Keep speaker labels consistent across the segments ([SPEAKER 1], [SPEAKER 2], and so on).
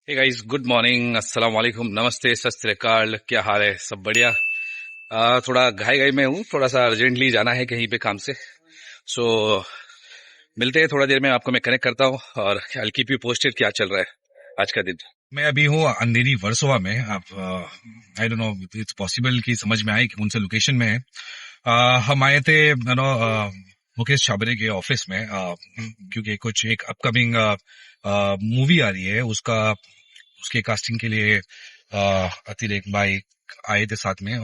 [SPEAKER 1] Hey guys, good morning, अस्सलाम वालेकुम, नमस्ते, सत श्री अकाल। क्या हाल है? सब बढ़िया। थोड़ा घाई घाई में हूँ, थोड़ा सा अर्जेंटली जाना है कहीं पे काम से। सो मिलते हैं थोड़ा देर में, आपको मैं कनेक्ट करता हूँ और आई कीप यू पोस्टेड क्या चल रहा है आज का दिन। मैं अभी हूँ अंधेरी वर्सोवा में। आप I don't know it's possible कि समझ में आए कि कौन सा लोकेशन में है। हम आए थे मुकेश छाबरे के ऑफिस में, क्योंकि कुछ एक अपकमिंग मूवी आ रही है, उसके कास्टिंग के लिए अतिरेक भाई आए थे साथ में।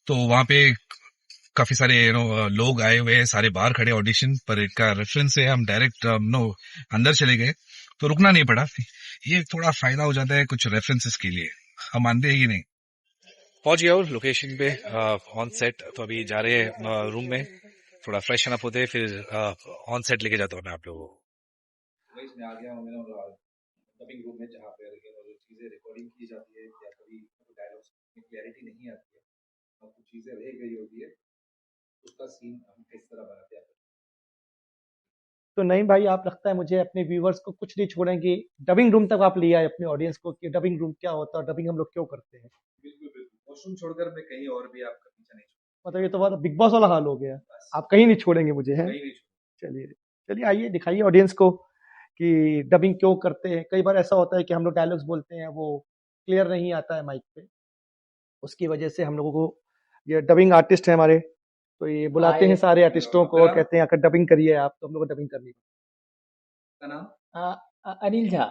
[SPEAKER 1] तो वहां पे काफी सारे लोग आए हुए हैं, सारे बाहर खड़े ऑडिशन पर। इनका रेफरेंस है, हम डायरेक्ट अंदर चले गए तो रुकना नहीं पड़ा। ये थोड़ा फायदा हो जाता है कुछ रेफरेंसेस के लिए, हम मानते हैं कि नहीं। पहुंच गया हूँ लोकेशन पे ऑन सेट। तो अभी जा रहे हैं रूम में, थोड़ा फ्रेशन अप होते हैं, फिर ऑन सेट लेके जाता हूँ मैं आप लोगों को। इसमें आ गया हूँ मैं डबिंग रूम में, जहाँ पे चीजें रिकॉर्डिंग की जाती है या कभी डायलॉग्स में क्लैरिटी नहीं आती है और कुछ चीजें रह गई होती है, उसका सीन हम किस तरह बनाते हैं।
[SPEAKER 2] तो नहीं भाई, आप लगता है मुझे अपने व्यूवर्स को कुछ नहीं छोड़ेंगे। डबिंग रूम तक आप ले आए अपने ऑडियंस को कि डबिंग रूम क्या होता है, डबिंग हम लोग क्यों करते हैं।
[SPEAKER 1] बिल्कुल बिल्कुल, वॉशरूम छोड़कर मैं कहीं और भी आपका पीछा नहीं
[SPEAKER 2] मतलब ये तो बहुत बिग बॉस वाला हाल हो गया।
[SPEAKER 1] छोड़ूंगा,
[SPEAKER 2] आप कहीं नहीं छोड़ेंगे मुझे, हैं?
[SPEAKER 1] कहीं नहीं
[SPEAKER 2] चलिए चलिए, आइए दिखाइए ऑडियंस को कि डबिंग क्यों करते हैं। कई बार ऐसा होता है कि हम लोग डायलॉग्स बोलते हैं, वो क्लियर नहीं आता है माइक पे, उसकी वजह से हम लोगों को, ये डबिंग आर्टिस्ट है हमारे, तो ये बुलाते हैं सारे आर्टिस्टों को और कहते हैं आकर डबिंग करिए आप, तो हम लोग को डबिंग करनी
[SPEAKER 1] का नाम।
[SPEAKER 2] Anil Jha.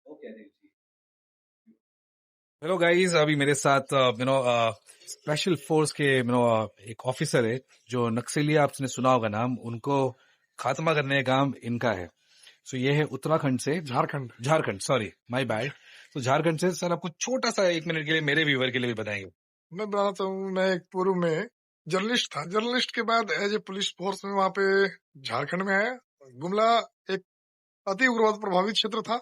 [SPEAKER 1] Okay Anil ji. Hello guys, अभी मेरे साथ स्पेशल फोर्स के एक ऑफिसर है जो नक्सली, आपने सुना होगा नाम, उनको खात्मा करने का काम इनका है। सो ये है उत्तराखंड से, झारखंड सॉरी माय बैड। तो झारखंड से सर, आपको छोटा सा 1 मिनट के लिए मेरे व्यूवर के लिए भी बताएंगे।
[SPEAKER 3] मैं बताता हूँ, मैं एक पूर्व में जर्नलिस्ट था। जर्नलिस्ट के बाद एज ए पुलिस फोर्स में वहाँ पे झारखंड में है। गुमला एक अति उग्रवाद प्रभावित क्षेत्र था।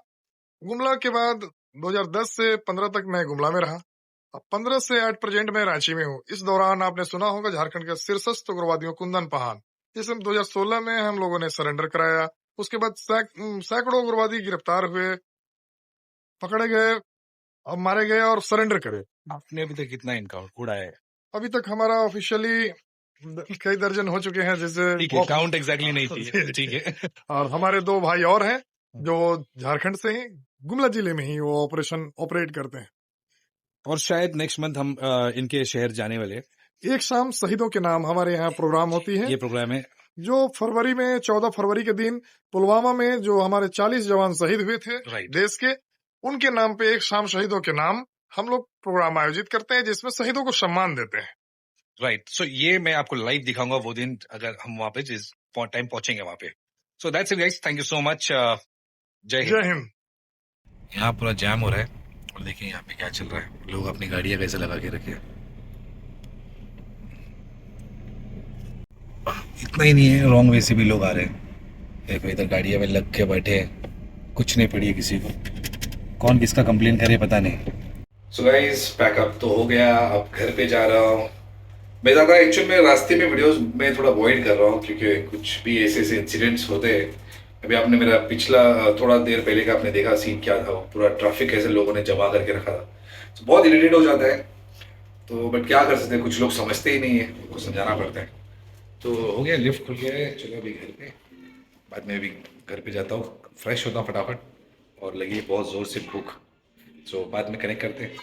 [SPEAKER 3] गुमला के बाद 2010 से 15 तक मैं गुमला में रहा। अब 15 से एट प्रेजेंट में रांची में हूँ। इस दौरान आपने सुना होगा झारखंड के शीर्षस्थ उग्रवादियों कुंदन पहान, जिसे 2016 में हम लोगों ने सरेंडर कराया। उसके बाद सैकड़ों उग्रवादी गिरफ्तार हुए, पकड़े गए, अब मारे गए और सरेंडर करे।
[SPEAKER 1] आपने अभी तक कितना इनकाउंटर उड़ाया है?
[SPEAKER 3] अभी तक हमारा ऑफिशियली कई दर्जन हो चुके हैं, जैसे
[SPEAKER 1] काउंट एग्जैक्टली नहीं थी, ठीक है।
[SPEAKER 3] और हमारे 2 भाई और हैं जो झारखंड से ही, गुमला जिले में ही वो ऑपरेशन ऑपरेट करते हैं।
[SPEAKER 1] और शायद नेक्स्ट मंथ हम इनके शहर जाने वाले।
[SPEAKER 3] एक शाम शहीदों के नाम हमारे यहाँ प्रोग्राम होती है।
[SPEAKER 1] ये प्रोग्राम है
[SPEAKER 3] जो फरवरी में 14 फरवरी के दिन पुलवामा में जो हमारे 40 जवान शहीद हुए थे देश के, उनके नाम पे एक शाम शहीदों के नाम हम लोग प्रोग्राम आयोजित करते हैं, जिसमें शहीदों को सम्मान देते हैं।
[SPEAKER 1] राइट। सो ये मैं आपको लाइव दिखाऊंगा वो दिन, अगर हम वहां पे जिस टाइम पहुंचेंगे वहां पे। So that's it guys, thank you so much. जय हिंद। यहाँ पूरा जैम हो रहा है और देखिए यहाँ पे क्या चल रहा है, लोग अपनी गाड़ियां कैसे लगा के रखे। इतना ही नहीं है, रॉन्ग वे से भी लोग आ रहे हैं। देखो इधर गाड़ियां में लग के बैठे हैं, कुछ नहीं पड़ी है किसी को। कौन किसका कंप्लेन करे पता नहीं। सो गाइस, पैकअप तो हो गया, अब घर पे जा रहा हूँ। मैं ज़्यादा एक्चुअल में रास्ते में वीडियोस में थोड़ा अवॉइड कर रहा हूँ, क्योंकि कुछ भी ऐसे इंसिडेंट्स होते हैं। अभी आपने मेरा पिछला थोड़ा देर पहले का आपने देखा सीन क्या था, पूरा ट्रैफिक कैसे लोगों ने जमा करके रखा था। तो बहुत इरिटेट हो जाता है, तो बट क्या कर सकते हैं, कुछ लोग समझते ही नहीं है, उनको समझाना पड़ता है। तो हो गया, लिफ्ट खुल गया है, चलो अभी घर पे। बाद में अभी घर पे जाता हूँ, फ्रेश होता हूँ फटाफट, और लगी है बहुत ज़ोर से भूख। सो बाद में कनेक्ट करते हैं।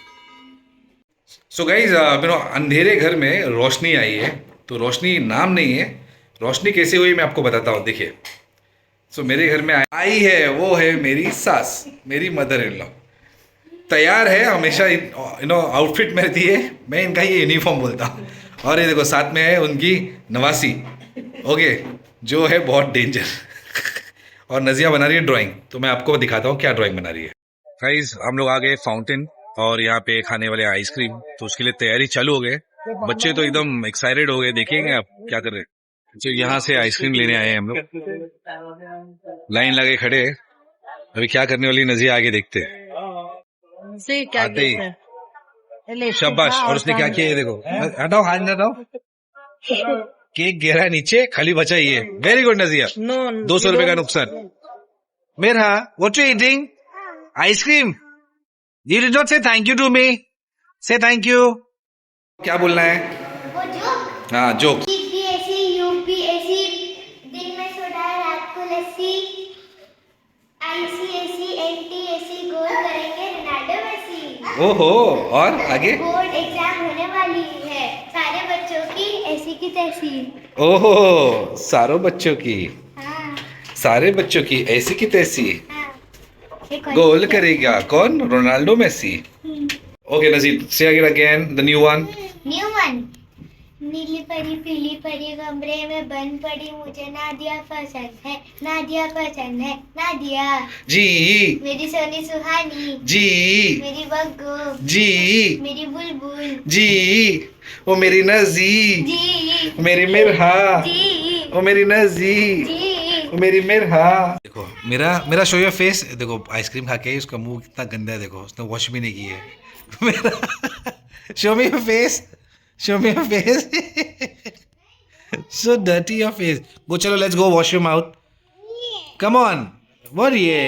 [SPEAKER 1] सो गाइज, अंधेरे घर में रोशनी आई है। तो रोशनी नाम नहीं है, रोशनी कैसे हुई मैं आपको बताता हूँ, देखिए। सो मेरे घर में आई है, वो है मेरी सास, मेरी मदर इन लॉ। तैयार है हमेशा, आउटफिट में रहती है, मैं इनका ये यूनिफॉर्म बोलता हूँ। और ये देखो साथ में है उनकी नवासी, ओके, जो है बहुत डेंजर। और नजिया बना रही है ड्राइंग, तो मैं आपको दिखाता हूँ क्या ड्राइंग बना रही है। गाइस, हम लोग आ गए फाउंटेन और यहाँ पे खाने वाले आइसक्रीम, तो उसके लिए तैयारी चालू हो गए। बच्चे तो एकदम एक्साइटेड हो गए, देखेंगे आप क्या कर रहे हैं। तो यहाँ से आइसक्रीम लेने आए हैं हम लोग, लाइन लगे खड़े हैं। अभी क्या करने वाली नजिया आगे देखते हैं।
[SPEAKER 4] क्या
[SPEAKER 1] आते ही शाबाश। और उसने क्या किया है देखो, हटाओ हाथ हटाओ, केक गिरा है नीचे, खाली बचा ही है। वेरी गुड नजिया, 200 रुपए का नुकसान। मेरा what you eating? Ice cream. You did not say thank you to me. Say thank you. क्या बोलना है?
[SPEAKER 5] वो जोक
[SPEAKER 1] हाँ जोक.
[SPEAKER 5] सीबीएसई यूपीएससी दिन में सोडा रात को लस्सी आईसीएसई एनटीएससी गोल करेंगे रोनाल्डो मेसी
[SPEAKER 1] ओहो और आगे.
[SPEAKER 5] बोर्ड एग्जाम होने वाली है सारे बच्चों की ऐसी की तैसी
[SPEAKER 1] ओहो सारों बच्चों की.
[SPEAKER 5] हाँ
[SPEAKER 1] सारे बच्चों की ऐसी की तैसी.
[SPEAKER 5] हाँ एक और
[SPEAKER 1] गोल करेगा कौन? Ronaldo Messi. ओके नजीर से again the new one.
[SPEAKER 5] New one नीली परी पीली परी कमरे में बंद पड़ी मुझे नादिया पसंद है नादिया पसंद है नादिया
[SPEAKER 1] जी
[SPEAKER 5] मेरी सोनी सुहानी
[SPEAKER 1] जी
[SPEAKER 5] मेरी बग्गू
[SPEAKER 1] जी
[SPEAKER 5] मेरी बुलबुल
[SPEAKER 1] जी. ओ मेरी नजी.
[SPEAKER 5] जी
[SPEAKER 1] मेरी मिरहा.
[SPEAKER 5] जी
[SPEAKER 1] ओ मेरी नजी.
[SPEAKER 5] जी
[SPEAKER 1] ओ मेरी मिरहा. देखो मेरा शो योर फेस. देखो आइसक्रीम खा के उसका मुंह कितना गंदा है. देखो उसने वॉश भी नहीं की है. मेरा show me your face. Show me your face. So dirty your face. Go चलो let's go wash your mouth. Come on. What ये.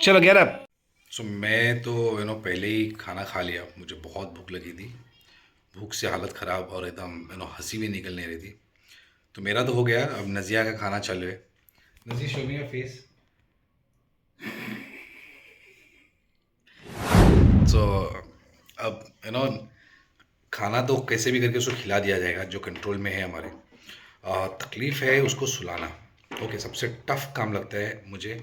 [SPEAKER 1] चलो गेट अप. सो मैं तो पहले ही खाना खा लिया. मुझे बहुत भूख लगी थी. भूख से हालत ख़राब और एकदम हंसी भी निकल नहीं रही थी. तो मेरा तो हो गया. अब नजिया का खाना चालू है. नजी शो मी योर फेस. सो अब खाना तो कैसे भी करके उसको खिला दिया जाएगा जो कंट्रोल में है हमारे. तकलीफ़ है उसको सुलाना. ओके सबसे टफ़ काम लगता है मुझे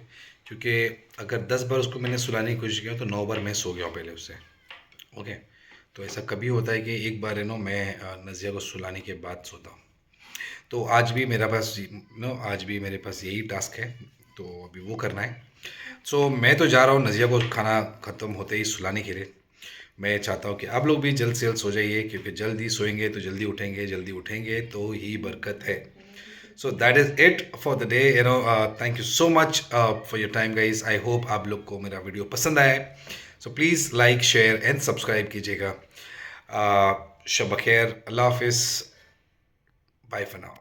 [SPEAKER 1] क्योंकि अगर 10 बार उसको मैंने सुलाने की कोशिश किया तो 9 बार मैं सो गया पहले उससे. ओके तो ऐसा कभी होता है कि एक बार मैं नजिया को सुलाने के बाद सोता हूँ. तो आज भी मेरे पास यही टास्क है. तो अभी वो करना है. सो मैं तो जा रहा हूँ नजिया को खाना ख़त्म होते ही सुलाने के लिए. मैं चाहता हूँ कि आप लोग भी जल्द से जल्द सो जाइए क्योंकि जल्दी सोएंगे तो जल्दी उठेंगे तो ही बरकत है. So that is it for the day. Thank you so much for your time guys. I hope आप लोग को मेरा वीडियो पसंद आया है. So please like share and subscribe कीजिएगा. शब बखैर. अल्लाह हाफिज़. Bye for now.